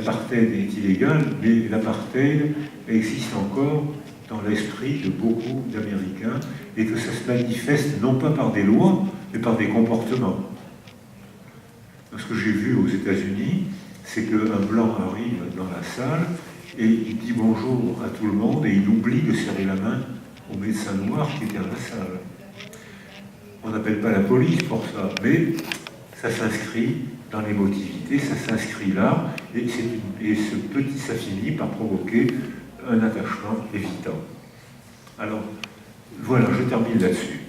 l'apartheid est illégal, mais l'apartheid existe encore dans l'esprit de beaucoup d'Américains, et que ça se manifeste non pas par des lois, mais par des comportements. Ce que j'ai vu aux États-Unis, c'est qu'un blanc arrive dans la salle et il dit bonjour à tout le monde et il oublie de serrer la main au médecin noir qui était dans la salle. On n'appelle pas la police pour ça, mais ça s'inscrit dans l'émotivité, ça s'inscrit là, et ça finit par provoquer un attachement évident. Alors, voilà, je termine là-dessus.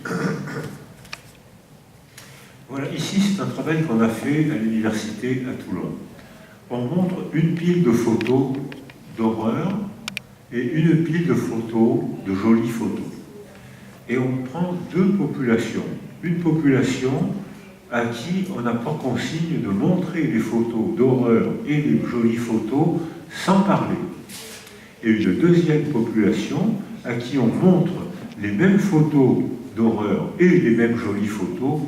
Voilà, ici c'est un travail qu'on a fait à l'université à Toulon. On montre une pile de photos d'horreur et une pile de photos, de jolies photos. Et on prend deux populations. Une population à qui on n'a pas consigne de montrer les photos d'horreur et les jolies photos sans parler. Et une deuxième population à qui on montre les mêmes photos d'horreur et les mêmes jolies photos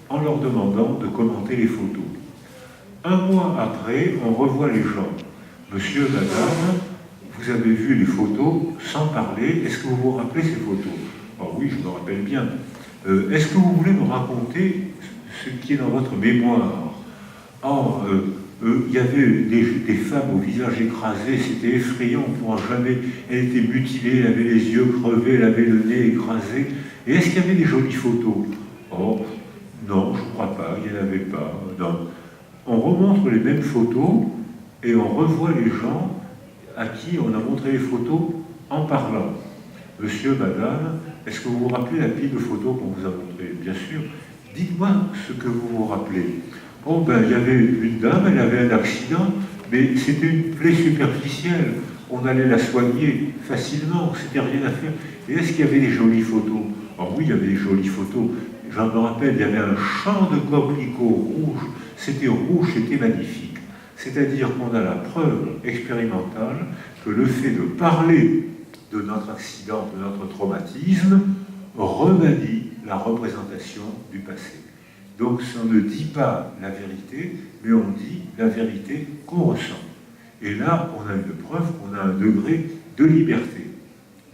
en leur demandant de commenter les photos. Un mois après, on revoit les gens. Monsieur, madame, vous avez vu les photos sans parler, est-ce que vous vous rappelez ces photos? Oh oui, je me rappelle bien. Est-ce que vous voulez me raconter ce qui est dans votre mémoire? Oh, il y avait des femmes au visage écrasé, c'était effrayant, on ne pourra jamais. Elle était mutilée, elle avait les yeux crevés, elle avait le nez écrasé. Et est-ce qu'il y avait des jolies photos? Oh, non, je ne crois pas, il n'y en avait pas. Non. On remontre les mêmes photos et on revoit les gens à qui on a montré les photos en parlant. Monsieur, madame, est-ce que vous vous rappelez la pile de photos qu'on vous a montrée? Bien sûr. Dites-moi ce que vous vous rappelez. Oh, ben, il y avait une dame, elle avait un accident, mais c'était une plaie superficielle. On allait la soigner facilement, c'était rien à faire. Et est-ce qu'il y avait des jolies photos? Oh oui, il y avait des jolies photos. J'en me rappelle, il y avait un champ de coquelicots rouges. C'était rouge, c'était magnifique. C'est-à-dire qu'on a la preuve expérimentale que le fait de parler de notre accident, de notre traumatisme, remanie la représentation du passé. Donc ça ne dit pas la vérité, mais on dit la vérité qu'on ressent. Et là, on a une preuve, on a un degré de liberté.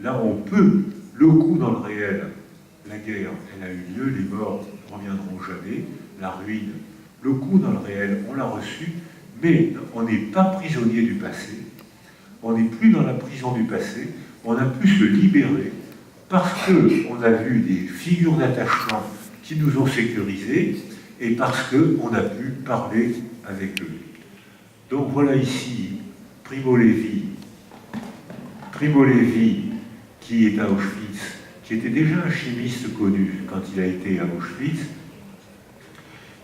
Là, on peut, le coup dans le réel, la guerre, elle a eu lieu, les morts ne reviendront jamais, la ruine, le coup dans le réel, on l'a reçu, mais on n'est pas prisonnier du passé, on n'est plus dans la prison du passé, on a pu se libérer parce qu'on a vu des figures d'attachement qui nous ont sécurisés et parce qu'on a pu parler avec eux. Donc voilà ici Primo Levi qui est à Auschwitz, qui était déjà un chimiste connu quand il a été à Auschwitz,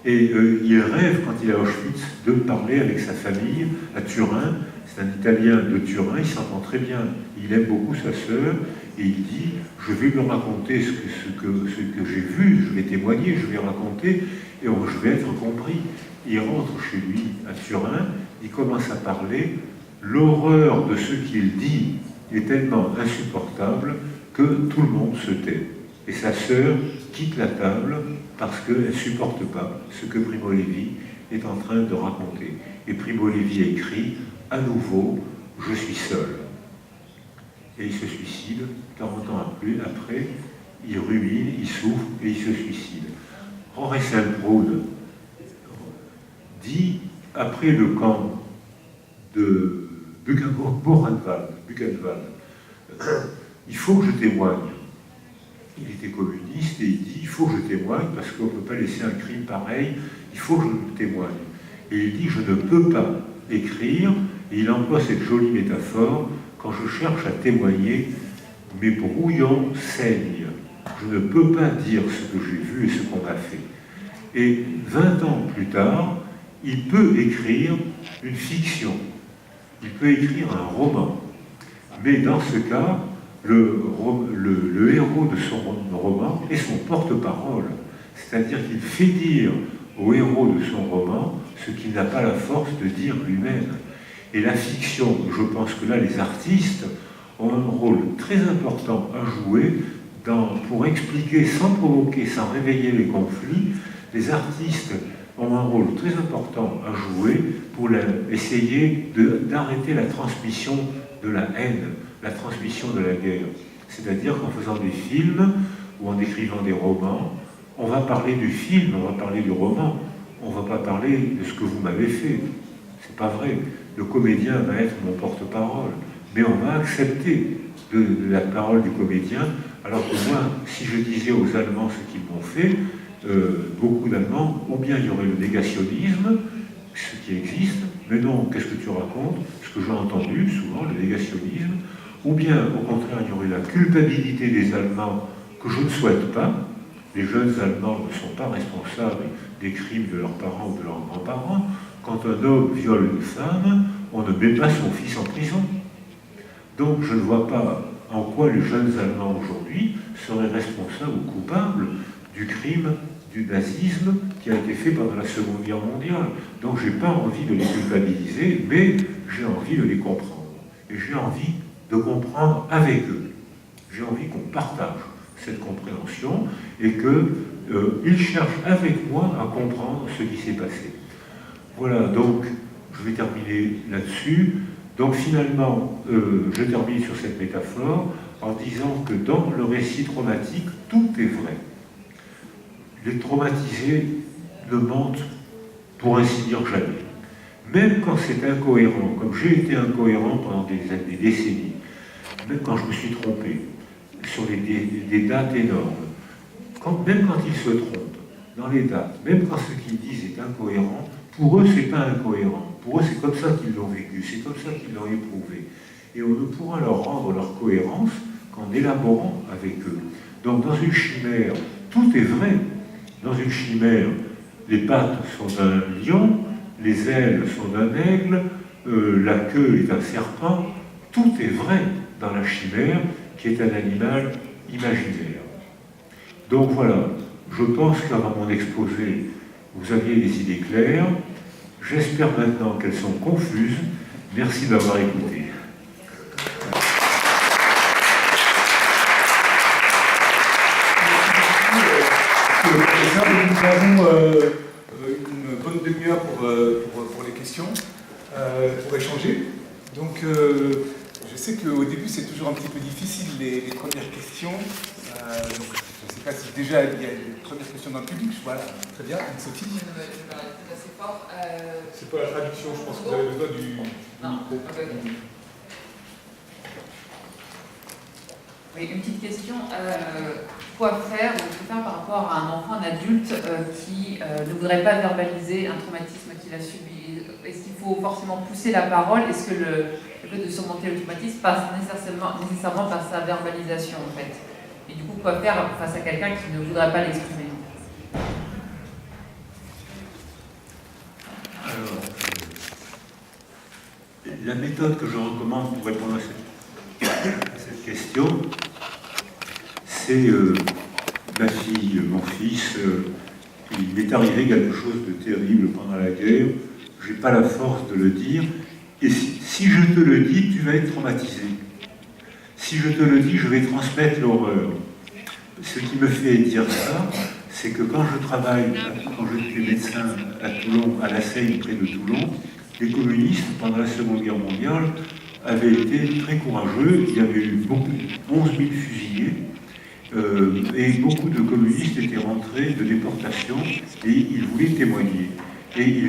et il rêve quand il est à Auschwitz de parler avec sa famille à Turin. C'est un Italien de Turin, il s'entend très bien, il aime beaucoup sa sœur, et il dit, je vais lui raconter ce que j'ai vu, je vais témoigner, je vais raconter, et je vais être compris. Il rentre chez lui à Turin, il commence à parler, l'horreur de ce qu'il dit est tellement insupportable que tout le monde se tait. Et sa sœur quitte la table parce qu'elle ne supporte pas ce que Primo Levi est en train de raconter. Et Primo Levi écrit, à nouveau, je suis seul. Et il se suicide, 40 ans après, il rumine, il souffre et il se suicide. Henri Saint-Proud dit, après le camp de Buchenwald, il faut que je témoigne. Il était communiste et il dit, il faut que je témoigne parce qu'on ne peut pas laisser un crime pareil, il faut que je témoigne. Et il dit, je ne peux pas écrire, et il emploie cette jolie métaphore, quand je cherche à témoigner, mes brouillons saignent. Je ne peux pas dire ce que j'ai vu et ce qu'on m'a fait. Et 20 ans plus tard, il peut écrire une fiction. Il peut écrire un roman. Mais dans ce cas, le héros de son roman est son porte-parole. C'est-à-dire qu'il fait dire au héros de son roman ce qu'il n'a pas la force de dire lui-même. Et la fiction, je pense que là, les artistes ont un rôle très important à jouer pour expliquer, sans provoquer, sans réveiller les conflits. Les artistes ont un rôle très important à jouer pour essayer d'arrêter la transmission de la haine, la transmission de la guerre. C'est-à-dire qu'en faisant des films ou en écrivant des romans, on va parler du film, on va parler du roman, on ne va pas parler de ce que vous m'avez fait. C'est pas vrai. Le comédien va être mon porte-parole, mais on va accepter la parole du comédien, alors que moi, si je disais aux Allemands ce qu'ils m'ont fait, beaucoup d'Allemands, ou bien il y aurait le négationnisme, ce qui existe, mais non, qu'est-ce que tu racontes? Ce que j'ai entendu souvent, le négationnisme, ou bien au contraire, il y aurait la culpabilité des Allemands que je ne souhaite pas. Les jeunes Allemands ne sont pas responsables des crimes de leurs parents ou de leurs grands-parents. Quand un homme viole une femme, on ne met pas son fils en prison. Donc je ne vois pas en quoi les jeunes Allemands aujourd'hui seraient responsables ou coupables du crime du nazisme qui a été fait pendant la Seconde Guerre mondiale. Donc je n'ai pas envie de les culpabiliser, mais j'ai envie de les comprendre. Et j'ai envie de comprendre avec eux. J'ai envie qu'on partage cette compréhension et qu'ils cherchent avec moi à comprendre ce qui s'est passé. Voilà, donc je vais terminer là-dessus. Donc finalement, je termine sur cette métaphore en disant que dans le récit traumatique, tout est vrai. Les traumatisés ne mentent, pour ainsi dire, jamais. Même quand c'est incohérent, comme j'ai été incohérent pendant des décennies, même quand je me suis trompé sur des dates énormes, même quand ils se trompent dans les dates, même quand ce qu'ils disent est incohérent, pour eux, c'est pas incohérent. Pour eux, c'est comme ça qu'ils l'ont vécu, c'est comme ça qu'ils l'ont éprouvé. Et on ne pourra leur rendre leur cohérence qu'en élaborant avec eux. Donc, dans une chimère, tout est vrai. Dans une chimère, les pattes sont d'un lion, les ailes sont d'un aigle, la queue est un serpent. Tout est vrai dans la chimère, qui est un animal imaginaire. Donc voilà, je pense qu'avant mon exposé, vous aviez des idées claires. J'espère maintenant qu'elles sont confuses. Merci d'avoir écouté. Nous avons une bonne demi-heure pour les questions, pour échanger. Donc, je sais qu'au début, c'est toujours un petit peu difficile, les premières questions. Donc, je ne sais pas si déjà il y a une première question dans le public. Voilà, très bien. Sophie. Je vais parler assez fort. C'est pas la traduction, je pense que vous avez besoin du micro. Oui, une petite question. Quoi faire par rapport à un enfant, un adulte qui ne voudrait pas verbaliser un traumatisme qu'il a subi? Est-ce qu'il faut forcément pousser la parole? Est-ce que le fait de surmonter le traumatisme passe nécessairement par sa verbalisation, en fait? Et du coup, quoi faire face à quelqu'un qui ne voudrait pas l'exprimer? Alors, la méthode que je recommande pour répondre à cette question, c'est ma fille, mon fils. Il m'est arrivé quelque chose de terrible pendant la guerre. Je n'ai pas la force de le dire. Et si je te le dis, tu vas être traumatisé. Si je te le dis, je vais transmettre l'horreur. Ce qui me fait dire ça, c'est que quand j'étais médecin à Toulon, à la Seine, près de Toulon, les communistes, pendant la Seconde Guerre mondiale, avaient été très courageux. Il y avait eu 11 000 fusillés. Et beaucoup de communistes étaient rentrés de déportation et ils voulaient témoigner. Et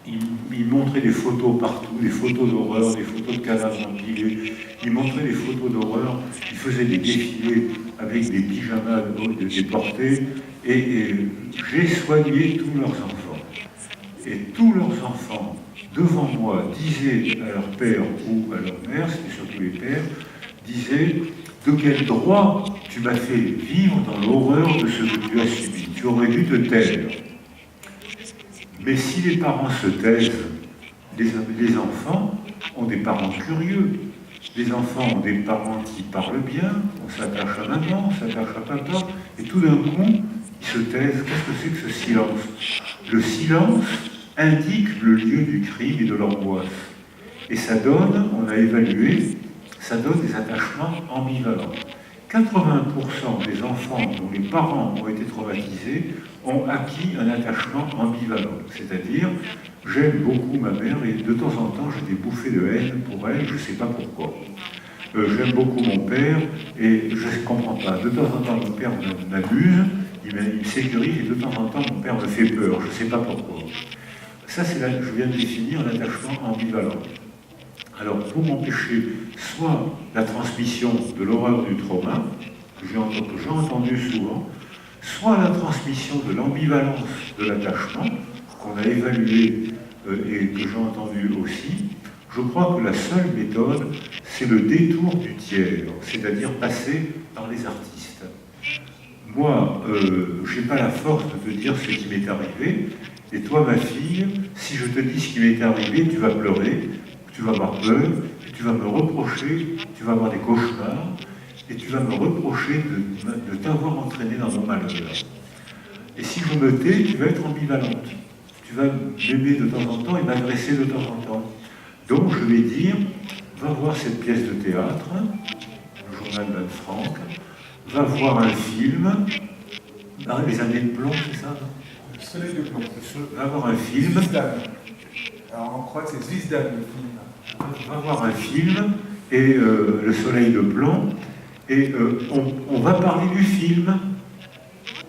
ils montraient des photos partout, des photos d'horreur, des photos de cadavres empilés. Ils montraient des photos d'horreur, ils faisaient des défilés avec des pyjamas déportés. Et j'ai soigné tous leurs enfants. Et tous leurs enfants, devant moi, disaient à leur père ou à leur mère, c'était surtout les pères, disaient: de quel droit tu m'as fait vivre dans l'horreur de ce que tu as subi? Tu aurais dû te taire. Mais si les parents se taisent, les enfants ont des parents curieux. Les enfants ont des parents qui parlent bien, on s'attache à maman, on s'attache à papa, et tout d'un coup, ils se taisent. Qu'est-ce que c'est que ce silence? Le silence indique le lieu du crime et de l'angoisse. Et ça donne, on a évalué, ça donne des attachements ambivalents. 80% des enfants dont les parents ont été traumatisés ont acquis un attachement ambivalent. C'est-à-dire, j'aime beaucoup ma mère et de temps en temps j'ai des bouffées de haine pour elle, je ne sais pas pourquoi. J'aime beaucoup mon père et je ne comprends pas. De temps en temps, mon père m'abuse, il me sécurise et de temps en temps, mon père me fait peur, je ne sais pas pourquoi. Ça, c'est là que je viens de définir l'attachement ambivalent. Alors, pour empêcher soit la transmission de l'horreur du trauma, que j'ai entendu souvent, soit la transmission de l'ambivalence de l'attachement, qu'on a évalué et que j'ai entendu aussi, je crois que la seule méthode, c'est le détour du tiers, c'est-à-dire passer par les artistes. Moi, je n'ai pas la force de te dire ce qui m'est arrivé, et toi, ma fille, si je te dis ce qui m'est arrivé, tu vas pleurer, tu vas avoir peur, et tu vas me reprocher, tu vas avoir des cauchemars, et tu vas me reprocher de t'avoir entraîné dans mon malheur. Et si je me tais, tu vas être ambivalente. Tu vas m'aimer de temps en temps et m'agresser de temps en temps. Donc je vais dire, va voir cette pièce de théâtre, le journal d'Anne Frank, va voir un film, les années de plomb, c'est ça, non? Le soleil de plomb. Va voir un film. Zwizdan. Alors on croit que c'est Zwizdan le film. Va voir un film, et le soleil de plomb, et on va parler du film.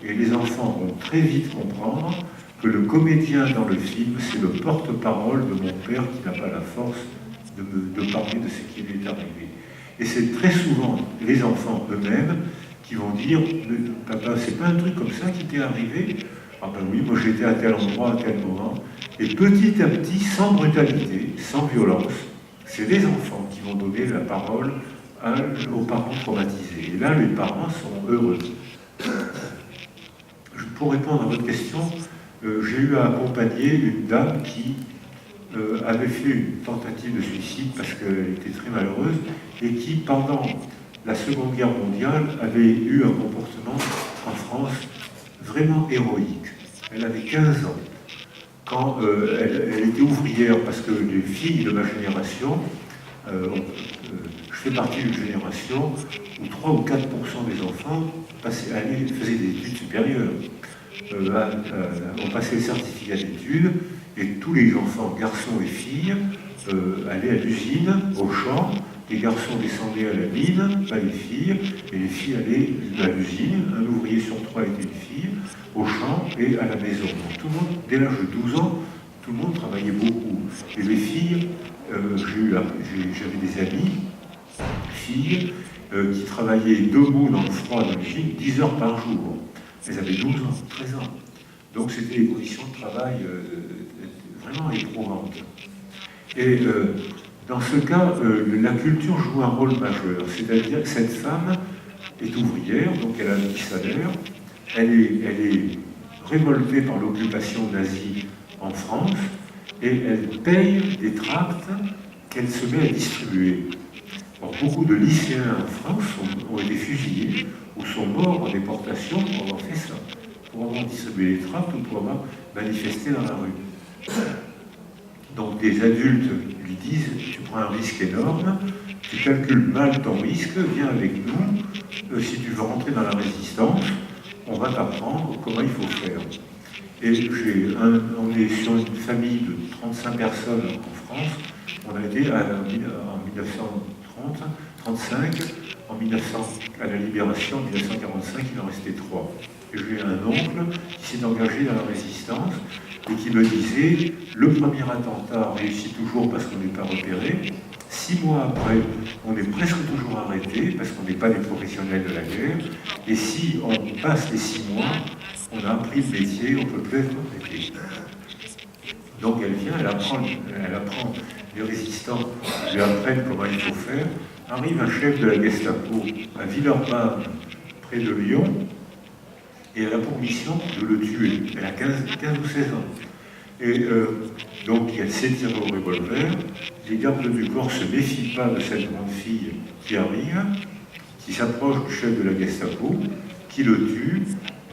Et les enfants vont très vite comprendre que le comédien dans le film, c'est le porte-parole de mon père qui n'a pas la force de parler de ce qui lui est arrivé. Et c'est très souvent les enfants eux-mêmes qui vont dire « Papa, c'est pas un truc comme ça qui t'est arrivé ?» Ah ben oui, moi j'étais à tel endroit, à tel moment. Et petit à petit, sans brutalité, sans violence, c'est les enfants qui vont donner la parole aux parents traumatisés. Et là, les parents sont heureux. Pour répondre à votre question, j'ai eu à accompagner une dame qui avait fait une tentative de suicide parce qu'elle était très malheureuse et qui, pendant la Seconde Guerre mondiale, avait eu un comportement en France vraiment héroïque. Elle avait 15 ans. Quand elle était ouvrière, parce que les filles de ma génération, je fais partie d'une génération où 3 ou 4% des enfants faisaient des études supérieures. On passait le certificat d'études et tous les enfants, garçons et filles, allaient à l'usine, au champ. Les garçons descendaient à la mine, pas les filles, et les filles allaient à l'usine. Un ouvrier sur 3 était une fille, au champ et à la maison. Donc, tout le monde, dès l'âge de 12 ans, tout le monde travaillait beaucoup. Et les filles, j'avais des amis, filles, qui travaillaient debout dans le froid de l'usine 10 heures par jour. Elles avaient 12 ans, 13 ans. Donc c'était des conditions de travail vraiment éprouvantes. Et dans ce cas, la culture joue un rôle majeur. C'est-à-dire que cette femme est ouvrière, donc elle a un petit salaire, elle est révoltée par l'occupation nazie en France, et elle paye des tracts qu'elle se met à distribuer. Alors, beaucoup de lycéens en France ont été fusillés ou sont morts en déportation pour avoir fait ça, pour avoir distribué les tracts ou pour avoir manifesté dans la rue. Donc des adultes lui disent « tu prends un risque énorme, tu calcules mal ton risque, viens avec nous, si tu veux rentrer dans la résistance, on va t'apprendre comment il faut faire ». Et on est sur une famille de 35 personnes en France, on a été en 1935, à la libération en 1945, il en restait 3. Et j'ai un oncle qui s'est engagé dans la résistance et qui me disait le premier attentat réussit toujours parce qu'on n'est pas repéré. 6 mois après, on est presque toujours arrêté parce qu'on n'est pas des professionnels de la guerre. Et si on passe les 6 mois, on a appris le métier, on ne peut plus être arrêté. Donc elle vient, elle apprend les résistants, lui apprennent comment il faut faire. Arrive un chef de la Gestapo à Villeurbanne, près de Lyon, et elle a pour mission de le tuer. Elle a 15 ou 16 ans. Et donc elle s'est tirée au revolver. Les gardes du corps ne se méfient pas de cette grande fille qui arrive, qui s'approche du chef de la Gestapo, qui le tue.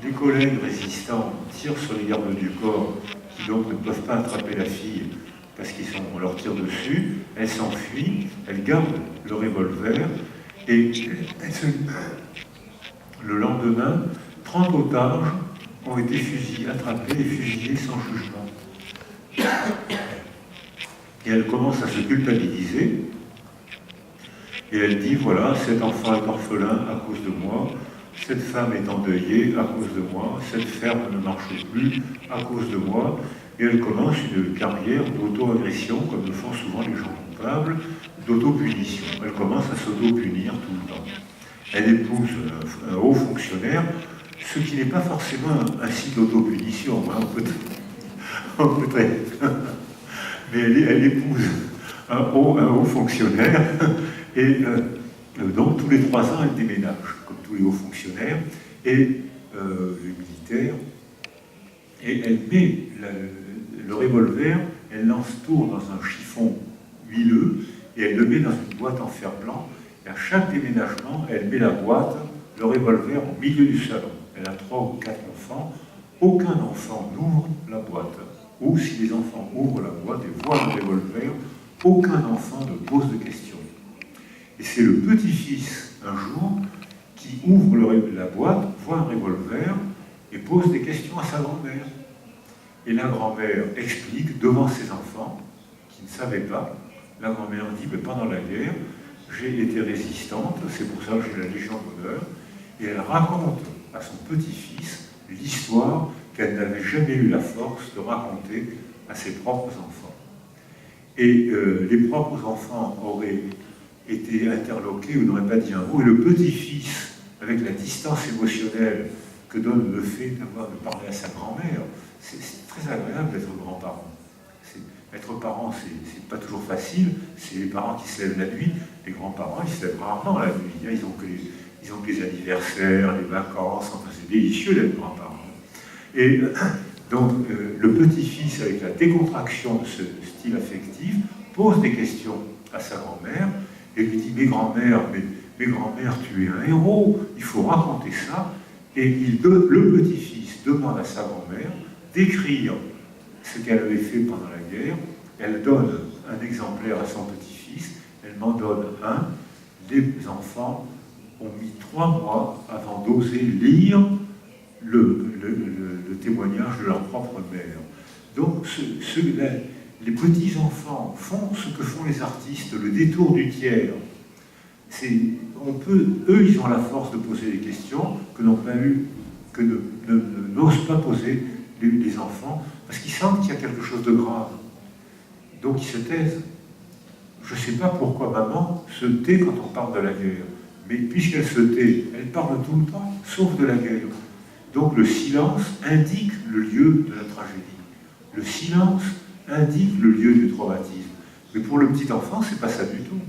Les collègues résistants tirent sur les gardes du corps, qui donc ne peuvent pas attraper la fille parce qu'on leur tire dessus. Elle s'enfuit, elle garde le revolver, Et le lendemain, 30 otages ont été attrapés et fusillés sans jugement. Et elle commence à se culpabiliser. Et elle dit, voilà, cet enfant est orphelin à cause de moi, cette femme est endeuillée à cause de moi, cette ferme ne marche plus à cause de moi. Et elle commence une carrière d'auto-agression, comme le font souvent les gens coupables, d'auto-punition. Elle commence à s'auto-punir tout le temps. Elle épouse un haut fonctionnaire, ce qui n'est pas forcément un signe d'auto-punition, hein, peut-être. Mais elle épouse un haut fonctionnaire, et donc tous les 3 ans, elle déménage, comme tous les hauts fonctionnaires, et les militaires, et elle met le revolver, elle lance tout dans un chiffon huileux, et elle le met dans une boîte en fer blanc, et à chaque déménagement, elle met la boîte, le revolver au milieu du salon. Elle a 3 ou 4 enfants, aucun enfant n'ouvre la boîte. Ou si les enfants ouvrent la boîte et voient le revolver, aucun enfant ne pose de questions. Et c'est le petit-fils, un jour, qui ouvre la boîte, voit un revolver et pose des questions à sa grand-mère. Et la grand-mère explique devant ses enfants, qui ne savaient pas. La grand-mère dit, mais pendant la guerre, j'ai été résistante, c'est pour ça que j'ai la Légion d'honneur. Et elle raconte à son petit-fils l'histoire qu'elle n'avait jamais eu la force de raconter à ses propres enfants. Et les propres enfants auraient été interloqués ou n'auraient pas dit un mot, et le petit-fils, avec la distance émotionnelle que donne le fait d'avoir de parler à sa grand-mère, c'est très agréable d'être grand-parent. Être parent, c'est pas toujours facile, c'est les parents qui se lèvent la nuit, les grands-parents, ils se lèvent rarement la nuit, ils ont que les anniversaires, les vacances, enfin c'est délicieux d'être grand-parent. Et donc le petit-fils, avec la décontraction de ce style affectif, pose des questions à sa grand-mère, et lui dit, mais grand-mère, tu es un héros, il faut raconter ça. Et le petit-fils demande à sa grand-mère d'écrire ce qu'elle avait fait pendant la guerre. Elle donne un exemplaire à son petit-fils, elle m'en donne un. Les enfants ont mis 3 mois avant d'oser lire le témoignage de leur propre mère. Donc les petits-enfants font ce que font les artistes, le détour du tiers. Eux, ils ont la force de poser des questions que n'osent pas poser les enfants, parce qu'ils sentent qu'il y a quelque chose de grave. Donc ils se taisent. Je ne sais pas pourquoi maman se tait quand on parle de la guerre, mais puisqu'elle se tait, elle parle tout le temps, sauf de la guerre. Donc le silence indique le lieu de la tragédie. Le silence indique le lieu du traumatisme. Mais pour le petit enfant, c'est pas ça du tout.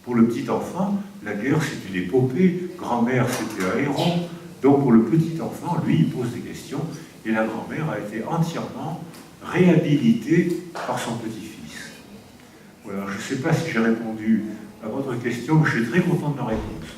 Pour le petit enfant, la guerre c'est une épopée, grand-mère c'était un héros. Donc pour le petit enfant, lui, il pose des questions, et la grand-mère a été entièrement réhabilitée par son petit-fils. Voilà, je ne sais pas si j'ai répondu à votre question, mais je suis très content de ma réponse.